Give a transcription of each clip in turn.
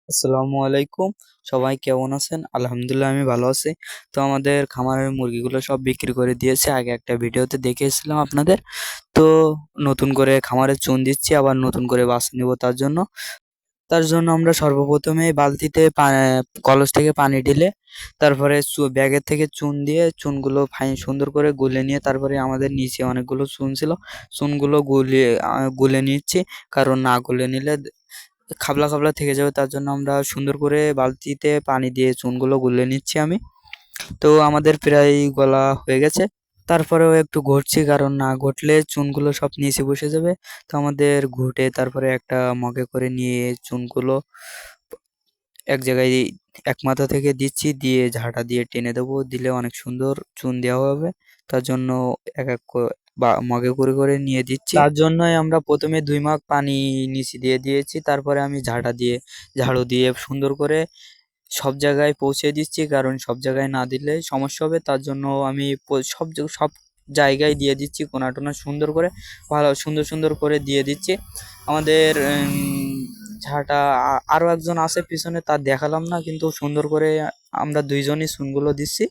আসসালামু আলাইকুম। সবাই কেমন আছেন? আলহামদুলিল্লাহ আমি ভালো আছি। তো আমাদের খামারের মুরগিগুলো সব বিক্রি করে দিয়েছে। আগে একটা ভিডিওতে দেখিয়েছিলাম আপনাদের। তো নতুন করে খামারে চুন দিচ্ছি, আবার নতুন করে বাচ্চা নিব তার জন্য আমরা সর্বপ্রথমে বালতিতে কলস থেকে পানি ঢেলে তারপরে ব্যাগের থেকে চুন দিয়ে চুনগুলো সুন্দর করে গুলে নিয়ে তারপরে আমাদের নিচে অনেকগুলো চুন ছিল, চুনগুলো গুলে নিচ্ছি। কারণ না গুলে নিলে খাবলা খাবলা থেকে যাবে, তার জন্য আমরা সুন্দর করে বালতিতে পানি দিয়ে চুনগুলো গুলে নিচ্ছি আমি। তো আমাদের প্রায় গলা হয়ে গেছে, তারপরেও একটু ঘটছি কারণ না ঘটলে চুনগুলো সব নিচে বসে যাবে। তো আমাদের ঘুটে তারপরে একটা মগে করে নিয়ে চুনগুলো এক জায়গায় এক মাথা থেকে দিচ্ছি, দিয়ে ঝাঁটা দিয়ে টেনে দেবো, দিলে অনেক সুন্দর চুন দেওয়া হবে। তার জন্য এক এক বা মগে করে করে নিয়ে দিচ্ছি। তার জন্যই আমরা প্রথমে 2 মগ পানি নিচে দিয়ে দিয়েছি, তারপরে আমি ঝাড়ু দিয়ে সুন্দর করে সব জায়গায় পৌঁছে দিচ্ছি, কারণ সব জায়গায় না দিলে সমস্যা হবে। তার জন্য আমি সব জায়গায় দিয়ে দিচ্ছি, কোনাটোনা সুন্দর করে ভালো সুন্দর সুন্দর করে দিয়ে দিচ্ছি। আমাদের ঝাঁটা আরো একজন আছে পিছনে, তার দেখালাম না, কিন্তু সুন্দর করে আমরা দুইজনই চুনগুলো দিচ্ছি।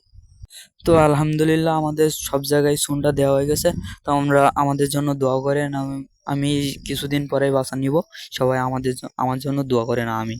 তো আলহামদুলিল্লাহ আমাদের সব জায়গায় চুনটা দেওয়া হয়ে গেছে। তো আমরা আমাদের জন্য দোয়া করেন। আমি কিছুদিন পরে বাসা নিব। সবাই আমার জন্য দোয়া করেন। আমি